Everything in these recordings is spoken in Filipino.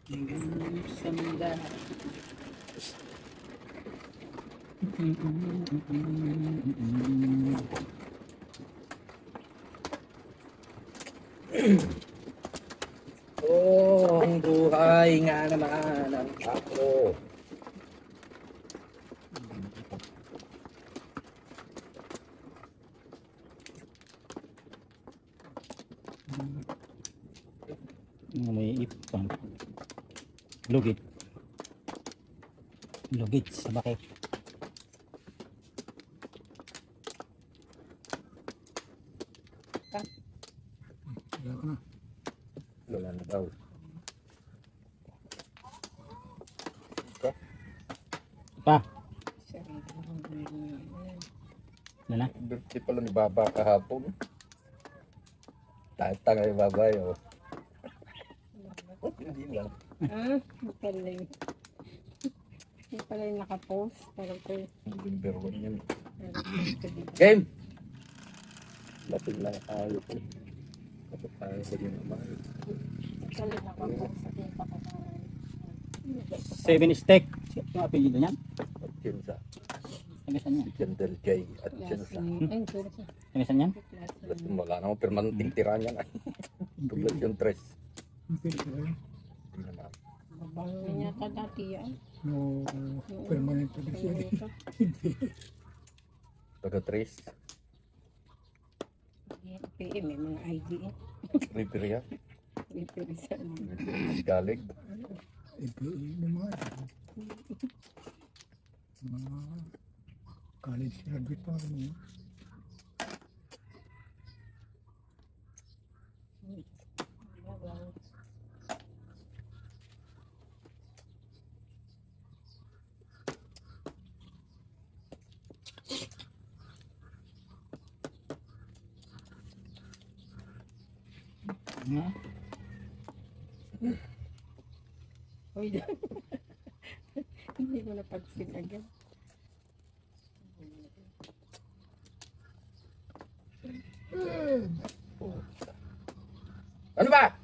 Sanda. Oh, ang buhay nga naman ang ako. May ipon. Lugit. Lugit sa bakit. Wala na daw. Pa. Wala na. Birthday pala ni Baba kahapon. Tanga ni Baba yun. Hindi lang. Galing. Hindi pala yung nakapost. Parang ko November 1 yun. Game! Lapit lang tayo po. Lapit tayo sa yung naman. pala nakapost sa kita ko sa 7 steak. Yung apelido niyan? At Chinsa. Tagasan yan. Chendel J at Chinsa. Ay, sorry siya. Tagasan yan? Wala namang permanenteng tira niyan. Tulad yung tres. Babango niya ta dati yan. No, permanent pa din siya. Taga tres. PM, may mga ID eh. Riperia. Ipirisan. Galig. May mga college graduate pa kami. Nga. Uy, hindi ko napagsin agad. Ano ba?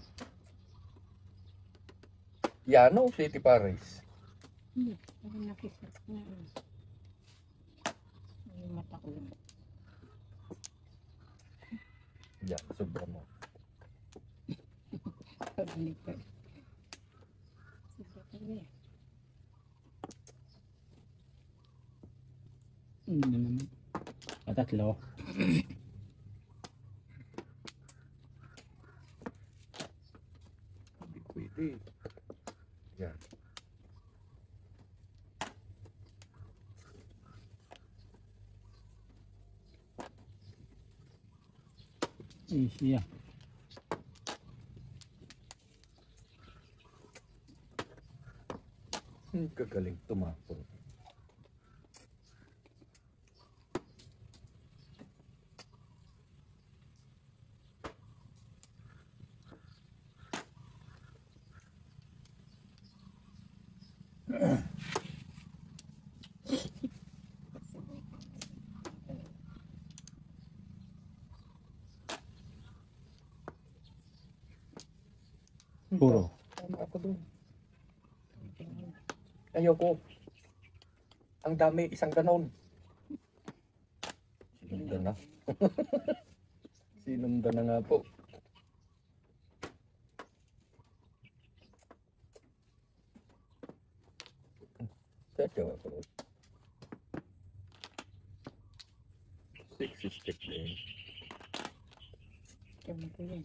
Yano, City Paris. Ako nakisat na. Yung mata ko lang. Yan, sobra mo. Pabalik ka. Sige, sige. Hindi naman. Patatlo. Hindi pwede. Yan. Easy ah. Kagaling tumapo. Puro. Tama ako dun. Ayoko. Ang dami, isang ganon. Sinundan na. Sinundan na nga po. Sadyo ako. 6 is check din. Kaya ko yun.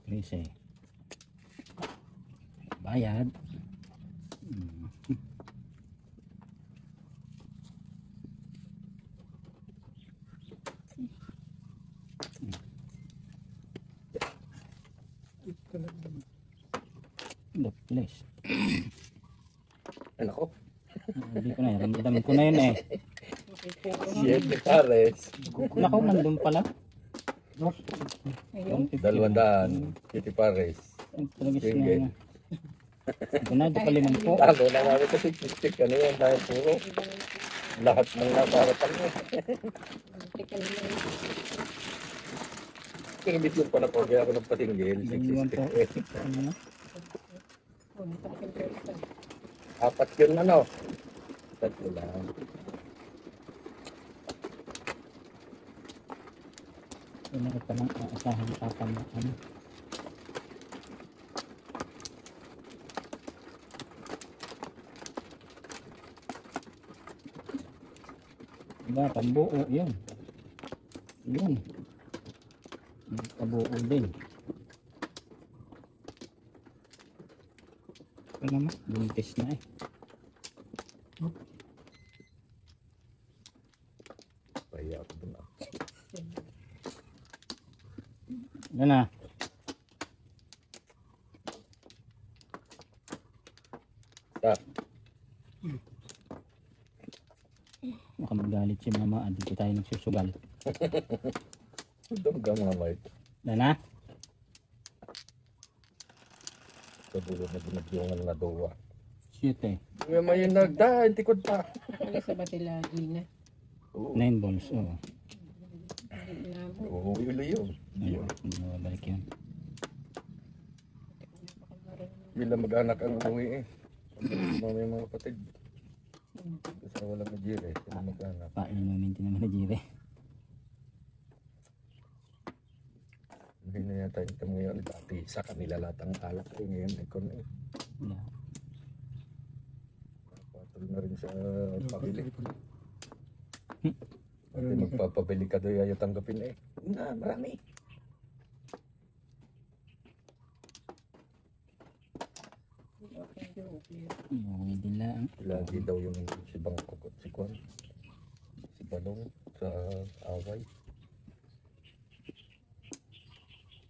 Please eh. Bayad. Look, please. Ano ko? Hindi ko na yun. Ramdam ko na yun eh. 7 pares. Nakaw, nandun pala. Ayun. 200. 7 pares. Talaga siya Sige. na. Ito na, ito pa 5. Tago na namin kasi check ano yan dahil puro. Lahat ng nakaratan mo. Tikal na yun. Kaya yung pala po, kaya ako nagpatinggil. Ganyan po. 66. Ano na? Punta ka sa Apat yun ano. Tatlo lang. Ano ka palang aasahan pa pa na ano? Diba, pambuo yun. Yun. Pabuo din. Ano naman? Buntis na eh. Kaya ako dun ah. Ano na? Stop. Baka magalit si mama. Dito tayo nagsusugal. Ito mga mait. Ano na? Sa dulo na binagyungan na dowa. Shit eh. May nagdahan, tikod pa. Ano sa ba sila, Gina? Oo. 9 balls. Oo. Labo. Oo, ulo yun. Ayun. Hindi na mabalik yun. Bila mag-anak ang uwi eh. May mga kapatid. Kasi walang majire, sila mag-anak. Painumin din naman na Jire. Hindi na yata yung kami ngayon. Dati sa kanila lahat ang alak ko ngayon. Ikaw na eh. Yeah. Patuloy na rin sa pabili. Hmm. Pati magpapabili ka doon ayaw tanggapin eh. Na, marami. Yung hindi lang. Lagi daw yung si Bangkok at si Kwan. Si Balong sa away.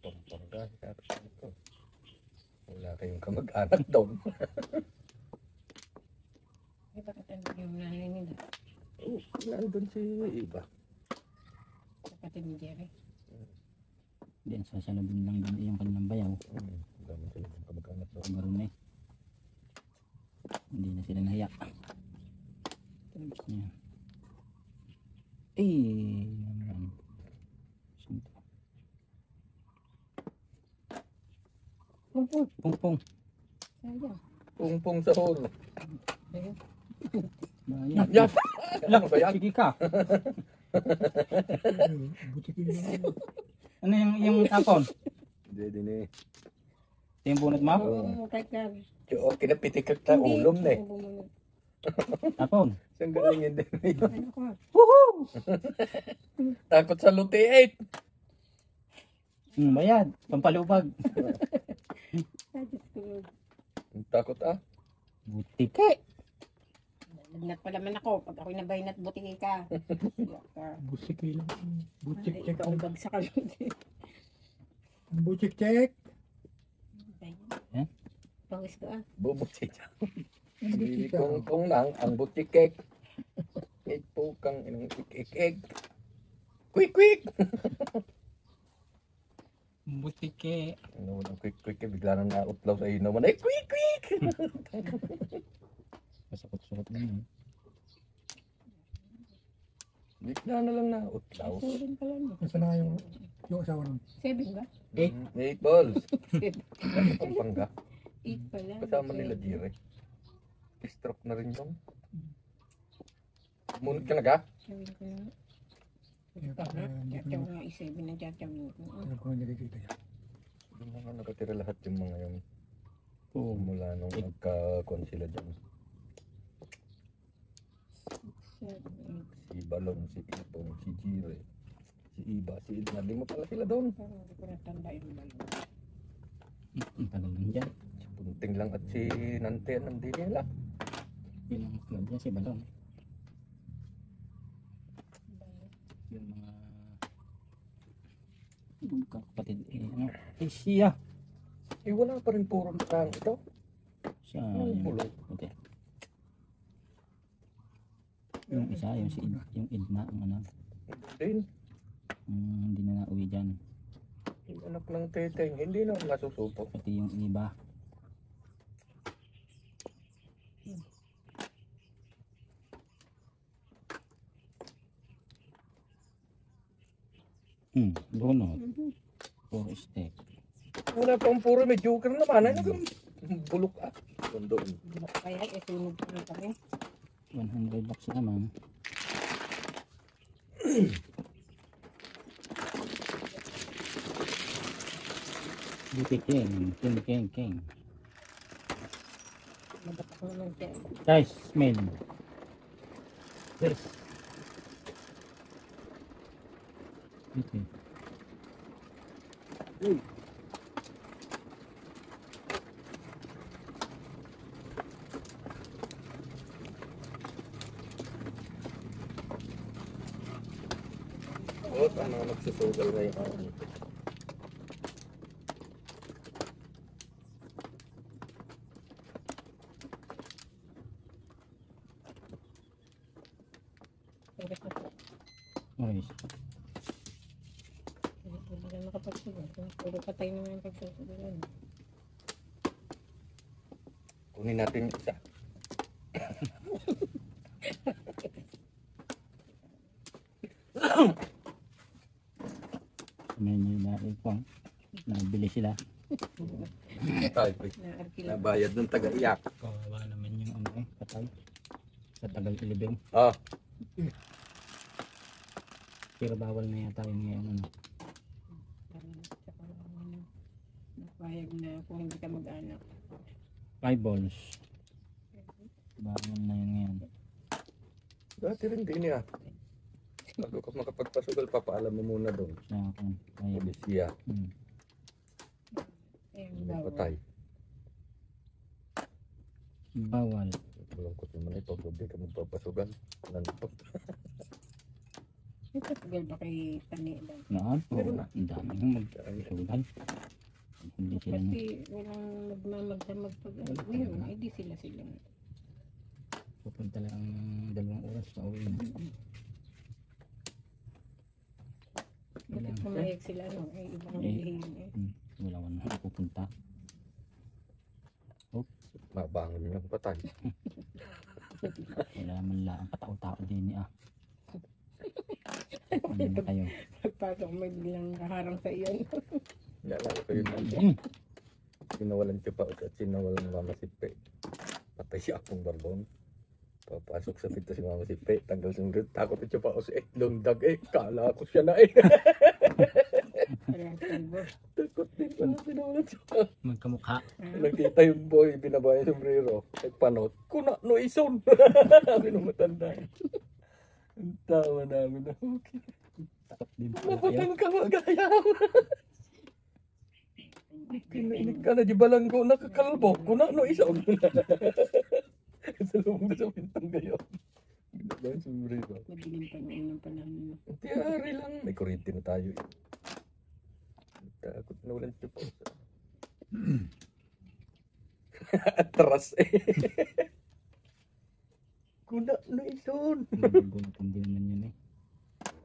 Pampanga. Ito. Wala kayong kamag-anak daw. Ay, bakit ano yung nanay nila? Oo, nandun si Iba. Kapatid ni Jerry. Diyan sa salubin lang din yung kanilang bayaw. Dami sila ng kamag-anak daw. Pagkaroon na eh. Hindi na sila nahiya. Yan. Eh, naman. Sunto. Pungpung. Sayang. Pungpung sa hall. Ayun. Bayan. Yan! Ano ba yan? Sige ka. Butikin lang. Ano yung tapon? Hindi din eh. Ito yung bunot mo? Oo, kahit na. Oo, kinapitik ka ulom na eh. Tapon. Saan galing din eh. Ano ko? Takot sa luti eh. Bayad. Pampalubag. Takot ah. Butike. Nagnat pa naman ako. Pag ako'y nabaynat, butiki ka. Butikin lang. Butik check. Ikaw bagsak ka lang. Butik check. Yan. Pangis ko ah. Bubuti siya. Butik Kung lang ang butikek. Ito kang inang ik. Quick! Butike. Ano ang quick bigla nang nautlaw sa inuman. Ay, quick! Pasakot-sakot na yun. Bigla na lang nautlaw. Seven pala no. Nasaan na yung asawa nun? 7 ba? 8 balls. Ano Pampanga? 8 pala. Kasama nila Jire. Stroke na rin yun. Munod ka na ga? Gawin ko na. Hindi Tiyatyaw nga i-7 na tiyatyaw mo. ko na nakikita yan. Yung mga nakatira lahat yung mga yun. Oo. Mula nung nagka-con sila dyan. Si Balong, si Ipong, si Jire, si Iba, si Idna. Di mo pala sila doon. Parang hindi ko natanda yung lalo. Ang tagal lang dyan. Si Punting lang at si Nante nandito nila. Yun ang club dyan si Balong. Yung mga kapatid ano. Eh siya. Eh wala pa rin puro tang ito. Siya Ano yung pulo? puti. Yung isa, yung si yung Edna, ang ano, Din. hindi na nauwi dyan. Yung anak ng teteng, hindi na masusupo. Pati yung iba. Bunot. Puro steak. Wala pang puro may joker naman. Ano kang bulok ah. Doon. Kaya sunog pa rin kami. 100 bucks naman. Beauty King. Nabatak naman siya. Guys, smell. Yes. Beauty. Oo, tama nagsusugal na yung ano. Oris. Hindi na makapagsunog. Puro patay naman yung pagsusunog. Kunin natin yung isa. Sabihin nyo na ipang. Nabili sila. Ay, Na-arkila. nabayad ng taga-iyak. Kawawa naman yung ano patay. Sa tagal ilibing. Ah, Pero bawal na yata yun ngayon. Ano. Napayag na kung hindi ka mag-anak. 5 balls. Bawal na yun ngayon. dati rin din niya. Bago ka makapagpasugal, papaalam mo muna doon. Sa akin. Ayun. Polisiya, Ayun, may bawal. patay. Bawal. Malungkot naman ito, pag di ka magpapasugal. Nantok. Ito, tagal ba kay Tani lang? Noon po. Ang dami nang magsugal. Hindi sila Kasi walang magmamagdamag pag ngayon, hindi sila. pupunta lang ng 2 oras pa uwi na. Bakit pumayag sila, no? Ay, ibang lihin eh. Wala ko na pupunta. Mabangon niya ang patay. Wala man lang ang katao-tao din niya. Ano na kayo? Pagpasok may bilang kaharang sa iyon. Naalala ko yun. Sinawalan siya pa at sinawalan Mama Sipe. Patay si Akong Barbon. Papasok sa pinto si Mama Sipe. Tanggal sumrit. Takot siya pa ako si lundag eh. Kala ko siya na eh. Parang kalbo. Takot din pala sinawalan siya. Magkamukha. Nakita yung boy, binaba yung sombrero. Nagpanot. Kuna no ison. Sabi nung matanda. Ang tawa namin na okay. Takot din pala kayo. Napatang ka magaya. Kinainig ka na di balanggo nakakalbo. Kuna no ison. Sa loob na sa pintang gayon. Binaba yung sombrero. Madilim pa noon ng panahon. Tiyari lang. May kuryente na tayo eh. Takot na walang tiyo. Atras eh. Kuna no ison. Magugulatin din naman yun eh.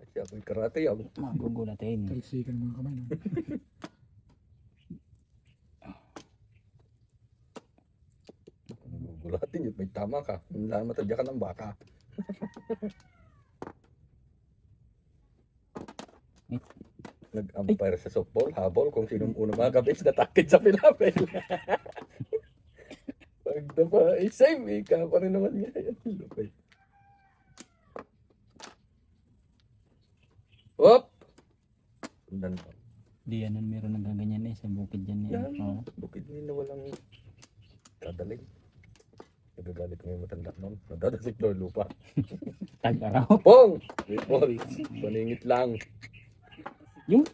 Siya ako'y karate ako. Magugulatin. Talsikan ng mga kamay. No? Gugulatin yun, may tama ka. Hindi matadya ka ng baka. Nag-umpire sa softball, habol kung sinong unang mga kabits na takit sa pilapel. Pag dapa, same eh, ka pa rin naman nga yan. Lupay. Hop! Sundan pa. Di yan meron ng ganyan eh. Sa bukid yan eh. Yan, Oo. bukid nyo na walang kadaling. Nagagalit ngayon matanda nun. Nadadasik daw yung lupa. Tag-araw. Pong! Baseball. Paningit lang. Yung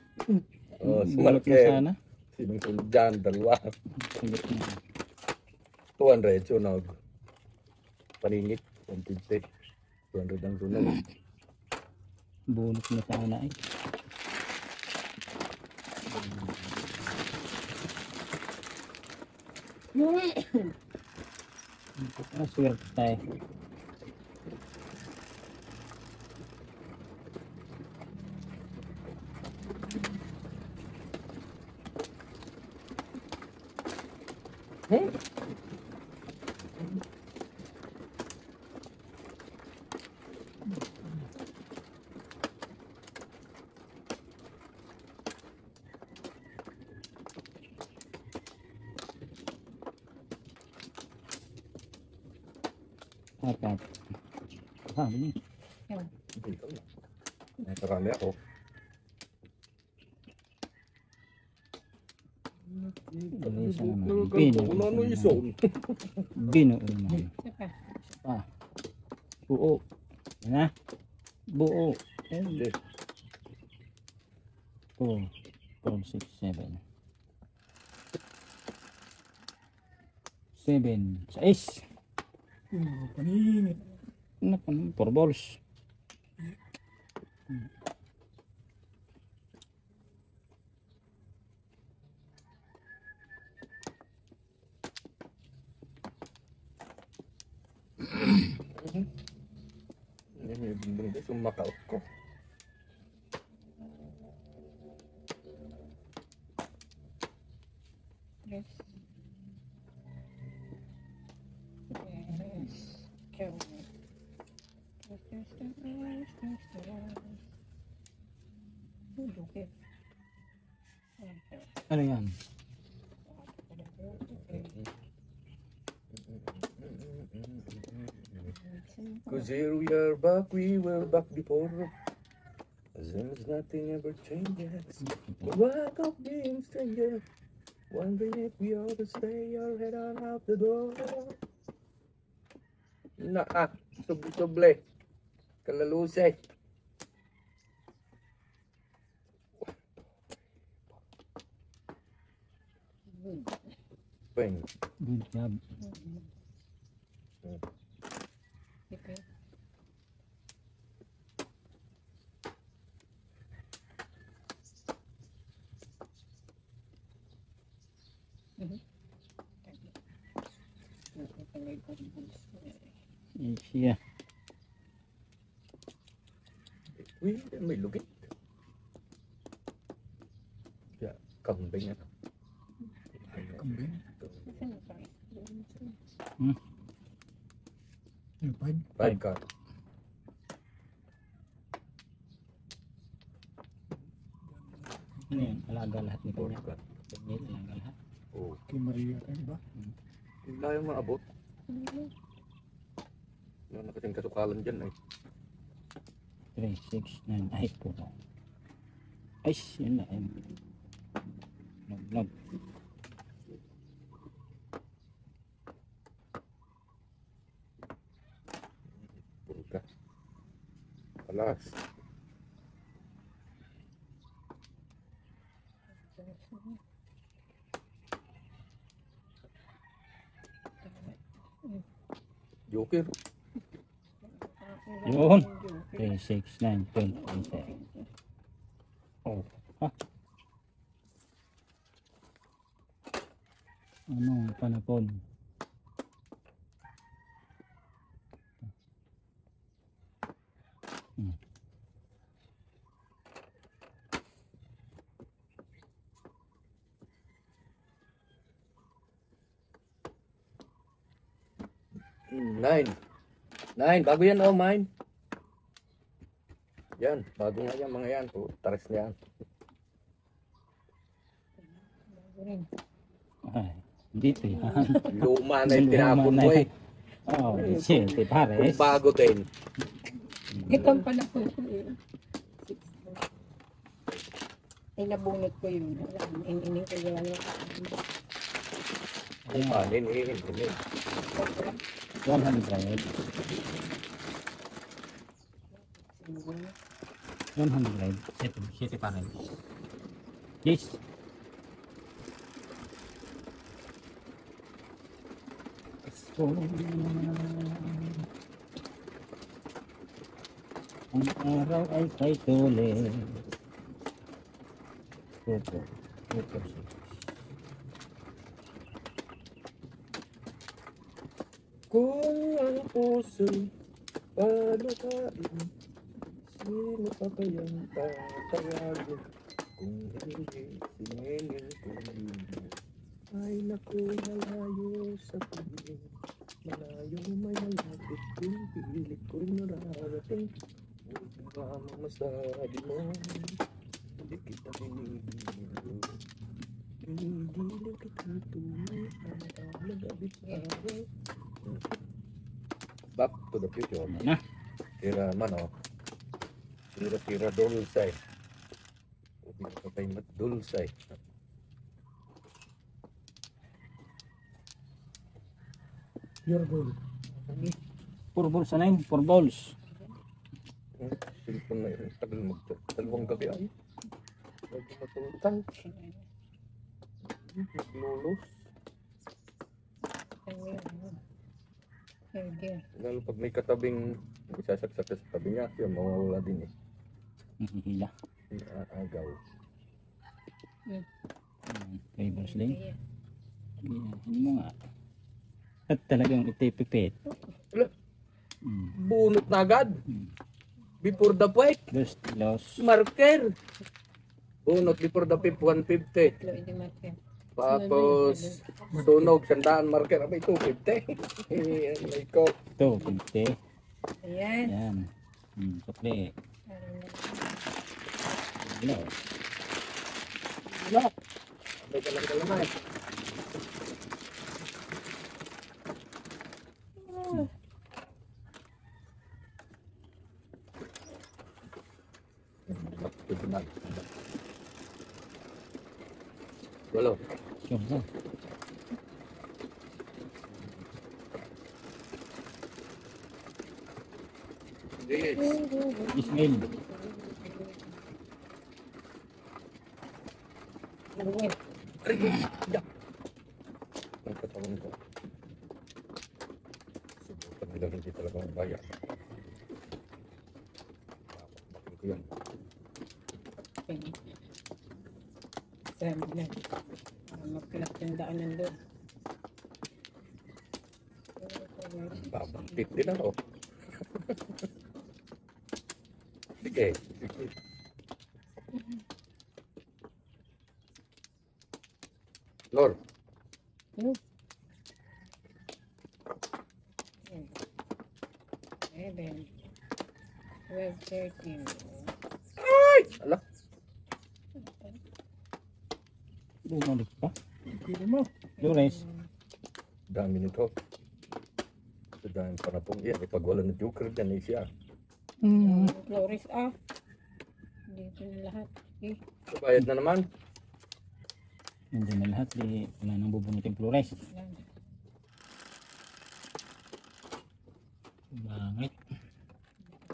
Oh, bulot mo smarker. sana. Sinong sunod dyan? Dalawa. Sagot mo. 200 sunog. Paningit. 150. 200 ang sunog. Bunot mo sana eh. Swerte tayo. Apat. Ah, ini. Hindi ikaw na. Nakarami ako. Ini isa naman. Kung ano yung zone. Binuo naman. Isa pa. Ah. Buo. Yan na. Buo. Hindi. 4, 4, 6, 7. 7, 6. Paningit. Ano pa naman? 4 balls. Yan yung bundong ko. Sumakaw ko. Yes. Yes. Come on. Dukit. Ano yan? Cause here we are back, we were back before. As soon as nothing ever changes. The lack of being stranger. Wondering if we ought to stay or head on out the door. Subli-subli. Kalalusay. Peng. Good job. Okay. Siya. Uy, may lugit. Ya, kambing ano. Kambing. Hmm. Yung 5. Five card. Ano yan? Alaga lahat ni Four Kuya. card. Pagmil, alaga lahat. Oh, Kay Maria tayo ba? hindi tayo maabot. Ano na kasing kasukalan dyan eh. 3, 6, 9, ay po. Ay, yun na. Nag. Puro ka. Alas. Joker. Yun. 3, 6, 9, 10, 11. Oh, ha? Anong panapon? Nine. Nine. Bago yan oh, mine. Yan. Bago nga yan mga yan. Oh, tares na yan. Ay, dito yan. Luma na yung tinapon mo eh. Oh, siyempre pares. Kung bago din. Ito ang panahon ko yun. Ay, nabunot ko yun. Inining ko yun. Kung panin, eh. 100. 100. Siete pares. Yes. Ang araw ay kay tuli. Opo. Opo. Kung ang puso'y palakain, sino pa kayang tatawagin? Kung hindi siningil ko yun, ay naku, malayo sa piling. Malayo may malapit, yung pilit ko rin nararating. Huwag na mamasabi mo, hindi kita hinihilo. Hindi kita tunay, ang nagabit araw. Back to the Future. Ayan na. Tira man oh. Tira dulce. Hindi ko pa yung dulce. Your goal. 4 balls na yun. 4 balls. Cellphone na yun. Tagal mag-talk. Dalawang gabi ay. Lagi matultan. Naglulos. Ano yun, ano? Hindi. Lalo pag may katabing isasaksak sa tabi niya, yun, mawawala din eh. Hila. Agaw. 3 balls din. Kaya, Yan mo nga. At talagang itipipit. Wala. Hmm. Bunot na agad. Hmm. Before the point. Dos kilos. Marker. Bunot before the pip 150. tatlo, hindi marker. Tapos tunog, sandaan marker. Abay, 250. May ko. 250. Ayan. Yan. Sukli. Parang Hello. Ano? Abay, kalang-kalamay. Walo. Yung na. Yes. Ismail. Ayan. Ang katawan ko. Pag nilang hindi talaga mabayan. Bakit ko yan? Sabi na. Magkalap yung daanan doon. Babang 50 na oh. Sige. Lord. Ano? Ayan. 12, 13. Ala. Bumalik pa. Pwede mo. Flores. Dami nito. Sa dami pa na pong yan. Pag wala na joker dyan eh siya. Flores, dito na lahat. Bayad na naman. Hindi na lahat. Di, wala nang bubunutin Flores. Ayan. Bangit.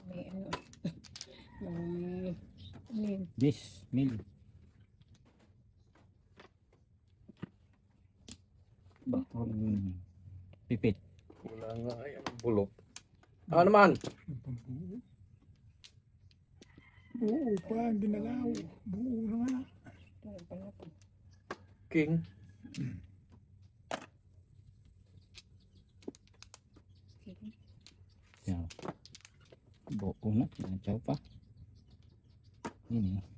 May ano. Ano yun? 10 mil. Pipit. Wala nga ay ang bulok. Ano naman? Yung pambuo. Buo pa, ginalaw. Buo na nga. Ano pala ito? King. Yan. Buo na. Nandiyaw pa. Ini.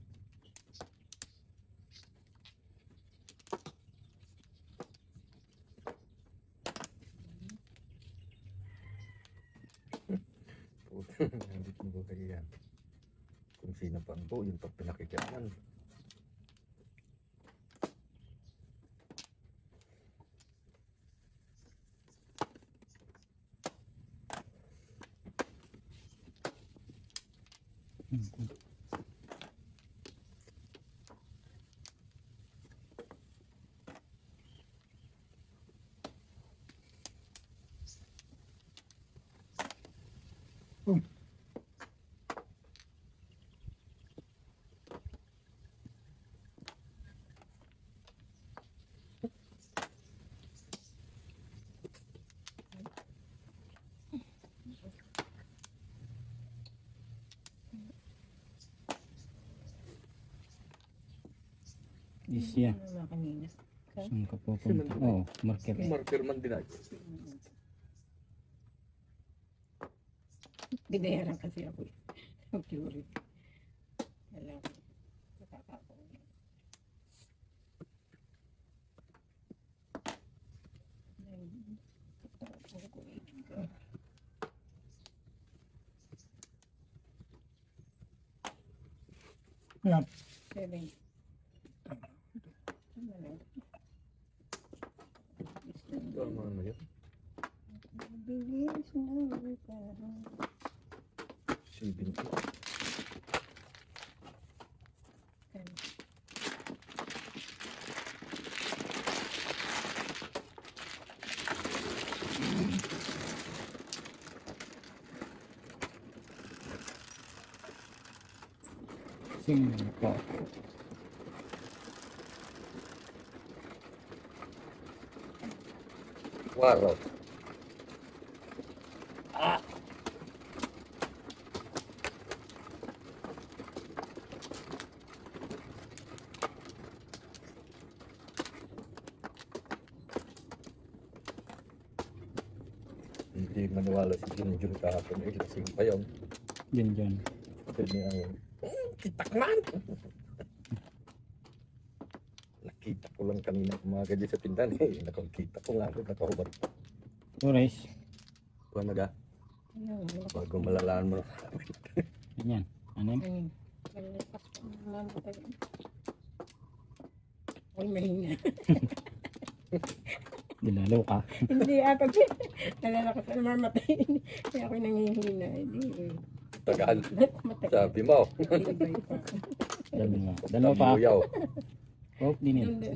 Hindi mo ba kayo yan? Kung sino pa ang buo, yung pag pinakikyaman. Isya. Ano na kanina? Saan ka pupunta? Oh, marker. Marker man din ay. Binayaran kasi ako eh. Ang curious. Alam ko. Nakakapon. Ayan. 7. Ano yun? Bihis na parang 70. Cinco. Waro. Hindi maniwala si Junjun kahapon eh, lasing pa yun. Dyan. Kasi ang kitakman! Nakita ko lang kanina umaga dyan sa tindahan eh. Nakakita ko lang ako nakahubad. Oras. Kuha na ga, ayun. bago malalaan mo. Ganyan. Ano yun? Ayun. Malipas pa naman tayo. Uy, mahina. Dilalaw ka. Hindi, pag nalalakas na mamatay. Kaya ako nangihina. Hindi, Tagal. matagal. Sabi mo. Ibay pa. Dalawa. Dalawa pa. Tamuyaw. Oh, dinin. Hindi.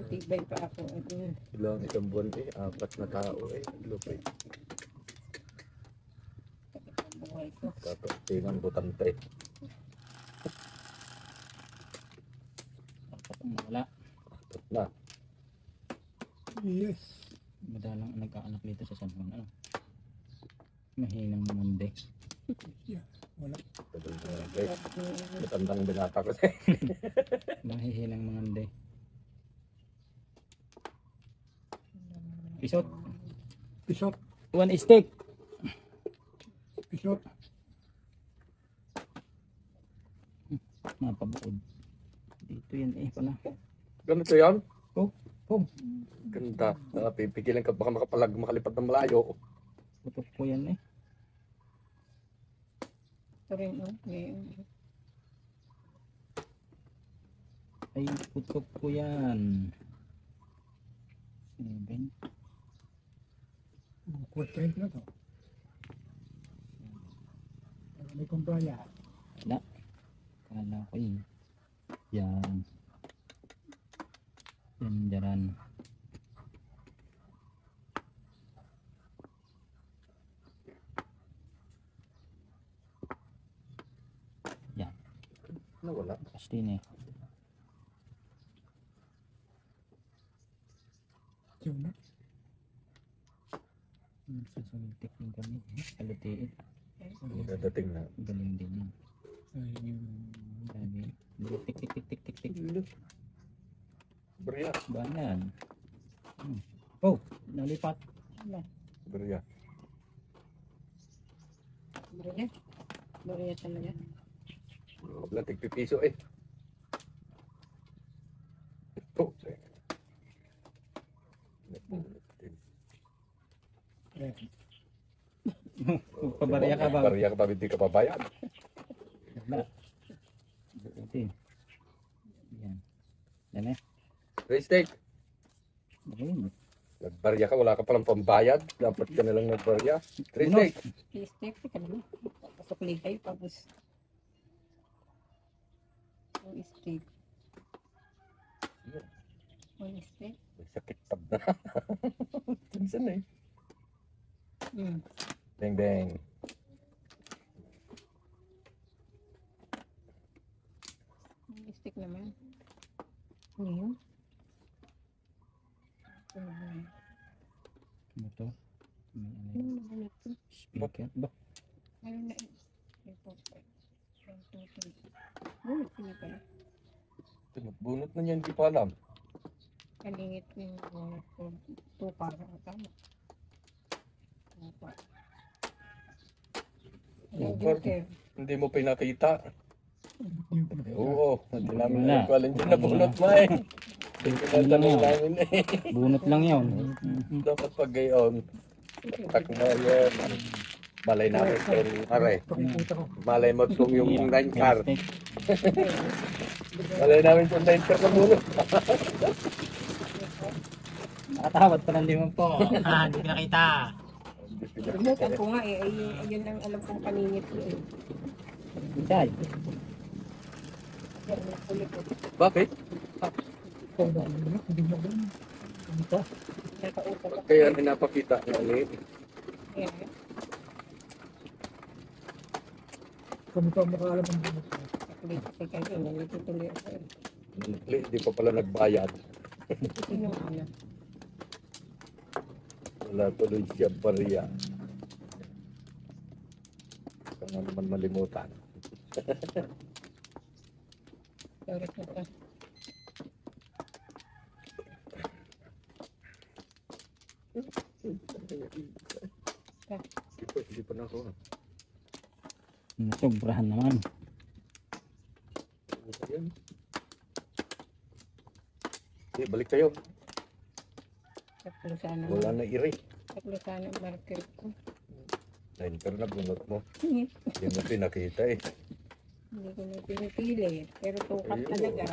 Tibay pa ako. Ayun. Ilang isang buwan eh, 4 na tao eh. Lupit. Buhay ko. Kakatingan butante. Wala. Apat na. Yes. Madalang nagkaanak dito sa San Juan. Ano? Mahinang mande. Wala. Tagal na eh. Matandang binata ko siya. Mahihinang mangande. Pisot. Pisot. One stick. Pisot. Napabukod. Dito yan eh pala. Ganito yan? Oh. Ganda. Pipigilan ka baka makalipad ng malayo. Putok ko yan eh. Ito rin, ngayon. Ay, putok ko yan. 7. Kuwet na to. May kumpanya. Wala. Kala ko yun. Yan. Yan, dyaran. Yan. Wala. Pastin eh. Yun na. Sasamintik din kami. Kalutiin. Dadating na. Galing din yan. Ayun. Sabi. Tik tik tik tik tik tik. Berya. Banyan. Oh, nalipat. Berya. Bariya. Bariya talaga. Wala tigpipiso eh. Ito. Pabarya ka ba? Barya ka ba, hindi ka pabayad. Wala. Ito. Yan. Yan eh. Restate. Ayun. Nagbarya ka, wala ka palang pambayad. Dapat ka nalang nagbarya. Restate. Step ka naman. Pasok ligay tapos. One step. One step. May sakit tab na. Tinsan eh. Bang bang. One step naman. Ano yun? Ano to? May ano Ano yun? naman ito? Speaker. Ba? Ano na ito? Ito. 1, 2, 3. Ano na pala? Bunot na niyan, hindi pa alam. Kalingit yung tupa na tama. Tupa. Yung Tupa. joker. Hindi mo pinakita. Yung pala. Oo, hindi namin Wala. nagwalan dyan na bunot mo eh. Hindi tinatanong namin eh. Bunot lang yun. Dapat pag gayon, tak mo yan. Malay namin kung aray. Pakikuta ko. Malay mo kung yung 9 car. Mistake. Malay namin kung 9 car na bunot. Nakatawad pa ng 5 po. Hindi ko nakita. Lumutan ko nga eh. Ayun lang alam kong paningit ko eh. Chay. Yan, ulit ko. Bakit? Ikaw na ano, hindi mo alam. Ito, Nakausap ako. Kaya pinapakita na ni Ayan. kung ikaw makaalam ang bumat mo. Ulit ko kayo. Nalitutuloy ako eh. hindi pa pala nagbayad. Sino ano? Wala tuloy siya bariya. Kaya naman malimutan. Sorry ko ka. Hindi pa na ako. Sobrahan naman. Ayan. Balik kayo. Saklo sana. Wala na iri. Saklo sana ang marker ko. Dahil pero nabunot mo. Hindi Hindi mo pinakita eh. ko na pinipili. Pero tukat Ayun. talaga.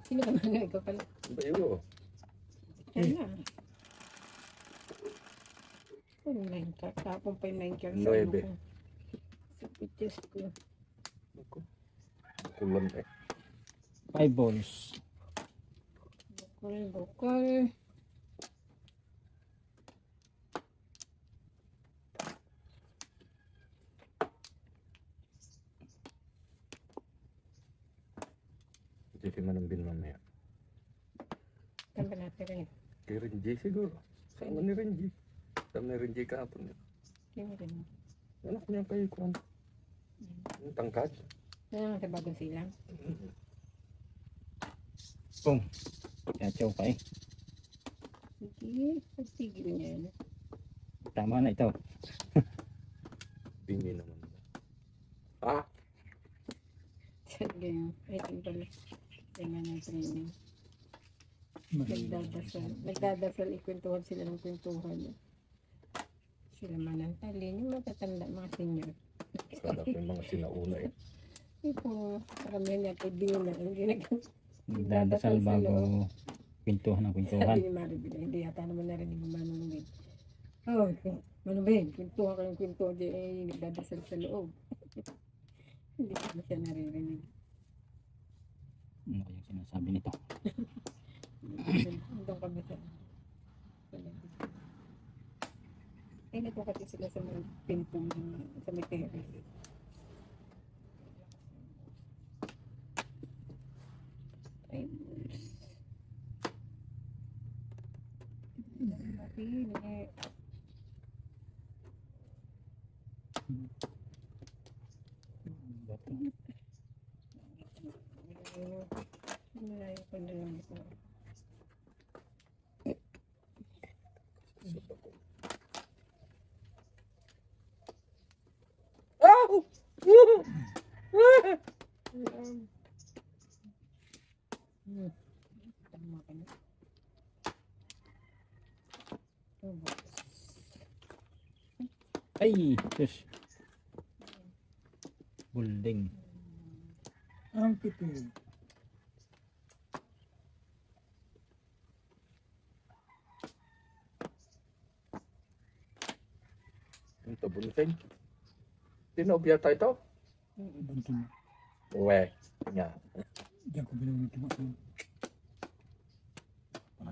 Sino ka man? Ikaw pala. Bayo. Sana. Ano na yung kapon pa yung 9 cards. Nuebe. Sa pictures ko. Kulang eh. 5 balls. Bukol. Hindi si Manambin mamaya. Saan ba natin rin? Kay Renji siguro. Sama ni Renji. Sama ni Renji kahapon. Sino rin? Anak niya kayo kung ang tangkad. Ano sa bagong silang? Boom. Kachaw pa eh. Sige. Pagtigil niya yan. Tama na ito. Bingi naman. Ah, Sige. Ay, ito pala. Tingnan ng training. Nagdadasal. Nagdadasal. Ikwentuhan sila ng kwentuhan. Sila manantalin. Yung matatanda, mga senior. sana ko yung mga sinauna eh. Ito, karamihan niya kaibigan na. Hindi Nagdadasal bago kwentuhan ng kwentuhan. Sabi ni Maribel, hindi yata naman narinig ni Manong. Oh, Manong, kwentuhan kayong kwentuhan. Eh, nagdadasal sa loob. Hindi ko na siya naririnig. Ano yung sinasabi nito? Doon kami sa... Eh, nagkakati sila sa mga pintong sa may terrace. Ay, mapili. Malayo pa na lang ito. Tama ka na. Ay! Sus! Bulding. Ang pitil. Yung tabunsin. Tinobya tayo ito? Buntin mo. Uwe. Nga. Diyan ko binunod mo.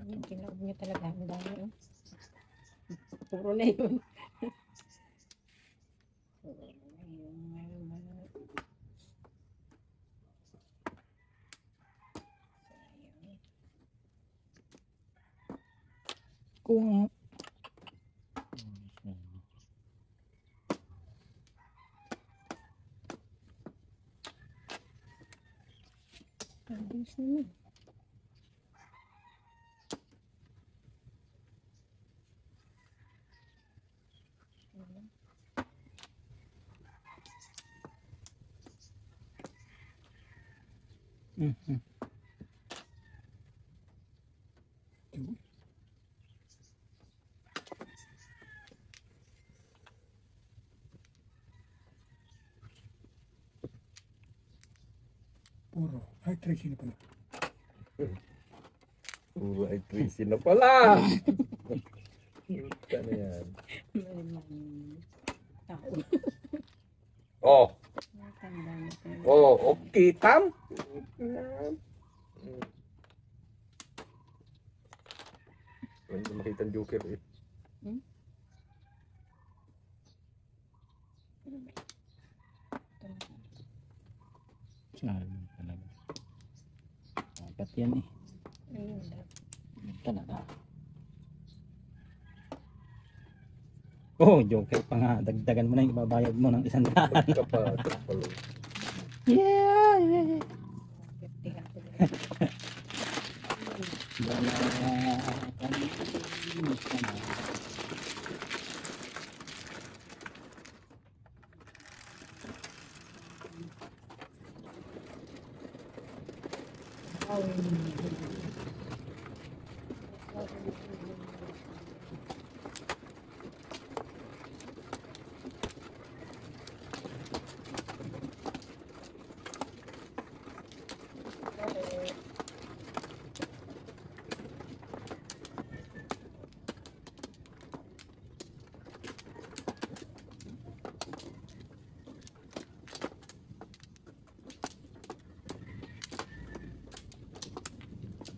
Yung tinawag niya talaga. Ang dami. Oh. Puro na yun. Kung Ang bilis naman. Mhm. Puro. Ay, Tracy na pala. Siguro ay 13 na pala. Ano yan? Malimang tao. Oh, Matanda na tayo. oh, okay, Tam. Hindi makita ang joker eh. Saan talaga. Dapat yan eh. Ayun, Yan talaga. Oh, joker pa nga. Dagdagan mo na yung ibabayad mo ng 100. Magkapatak pala. Yeah, yeah. tiga ko.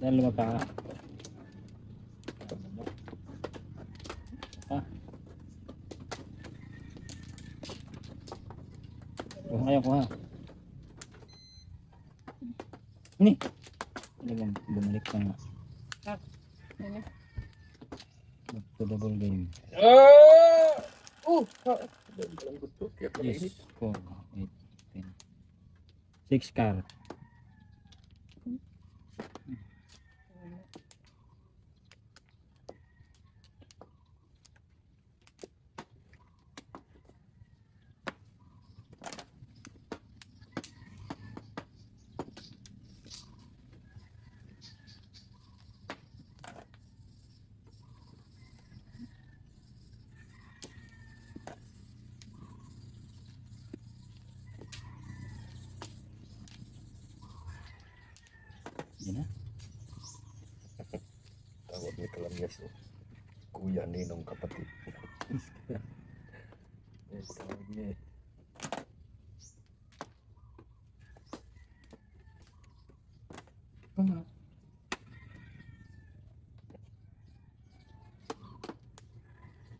Dalawa pa. Kuha kayo, kuha. Ini. Talagang bumalik pa nga. Ano? Back to double game. Ah! Oh! Dalang gusto. Kaya pala Yes. init. 4, 8, 10. 6 car. Yan na. Tawag ni Kalamyas. Oh. Kuya Ninong kapatid. Tawag niya eh.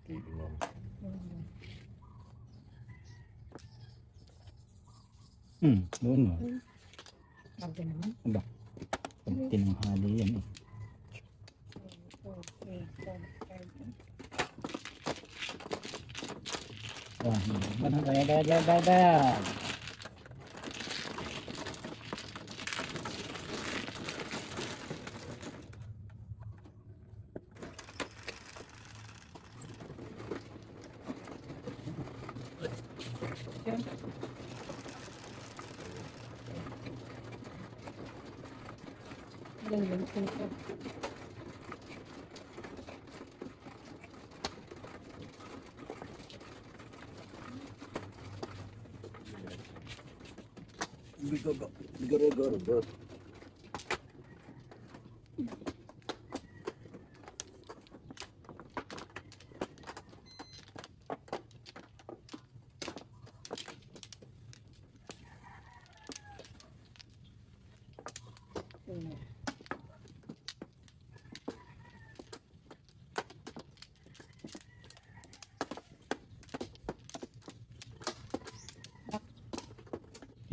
Tignan. Doon mo. Sabi naman. Aba. Pag tinanghali yan eh. Okay. Bayad. Ganun ito. Bigar.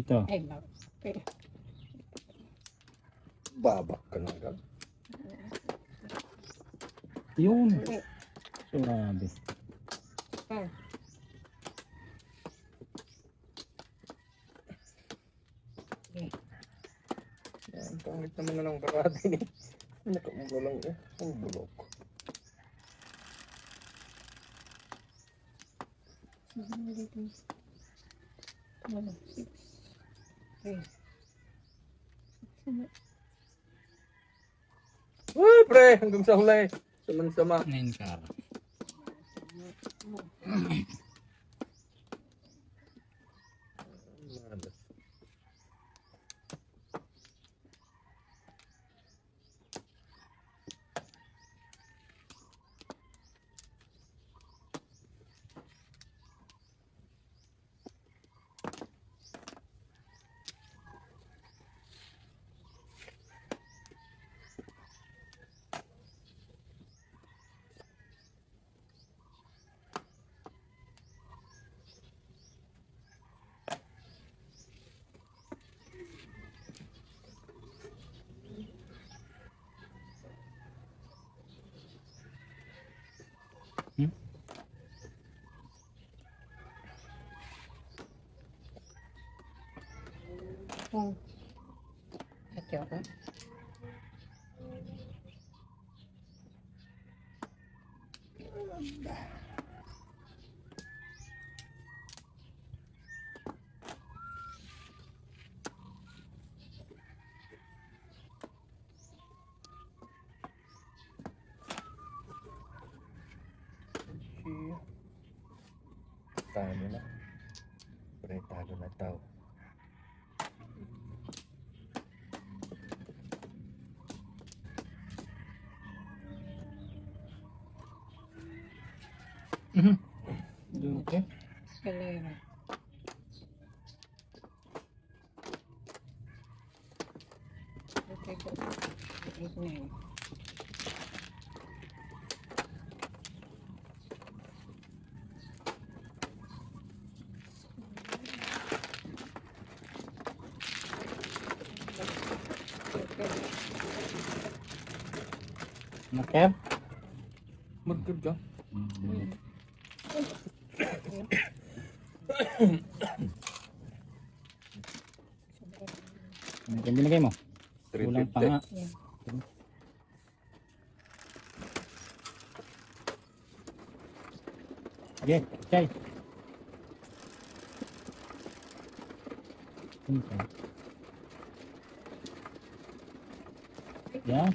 Ito. Ay, bak. Babak ka na agad. Yun. Surabi. Ah. Ang pangit naman na ng barada eh. Nakamulo lang eh. Ang bulok. Ano? 6. 3. Uy, pre! Hanggang sa huli. Saman-sama. 9 car. Kung at ako. Talo na. Pre, talo na tao. Okay. Kalera. Okay, go. Eight na yun. Marker? Marker ka? Ano yung binigay mo? Kulang pa nga. 350. Yan. Sige, chay. Okay. Yan.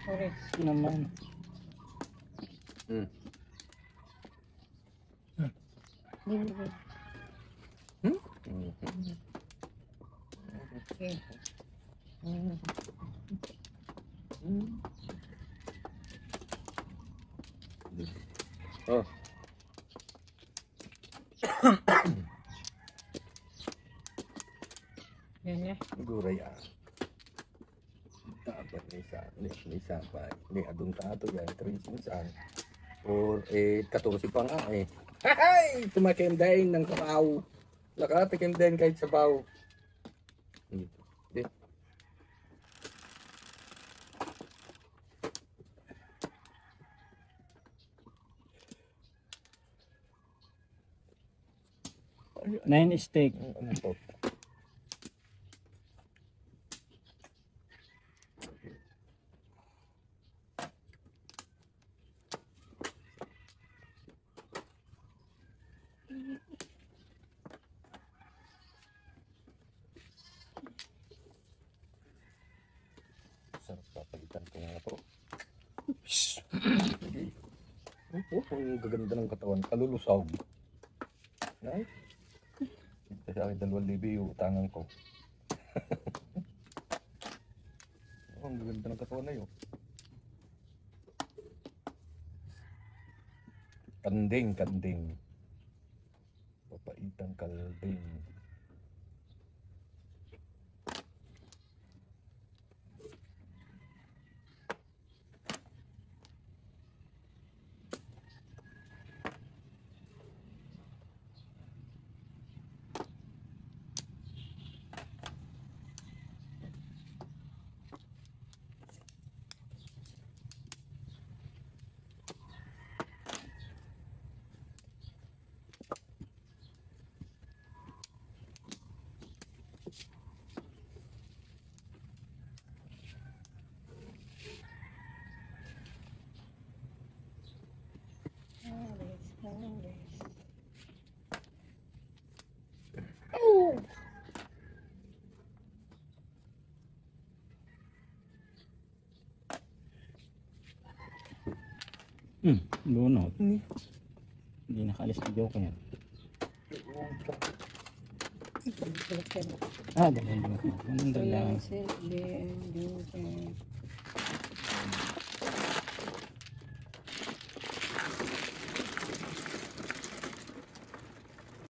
Sorry. Naman. Bibigay. Mhm. Okay. Oh, Yan na. guray ah. Dapat ni isa pa. Ni adun ka ato yan. 3 saan. 4, 8, 14 pa nga eh. Hay! Tumakim din ng kapaw. Nakatikim din kahit sa baw. Hindi. Nine steak. Ano to? Sarap papalitan ko nga to. Ang gaganda ng katawan. Kalulusaw. Ay. Ito sa akin 2,000 yung utangan ko. Ang gaganda ng katawan na yun. Kanding. Papaitang kalding. Lunod. Hindi nakaalis na joke yan. Ah, dalawang lunod. Anong Wala dalawang? kasi, hindi,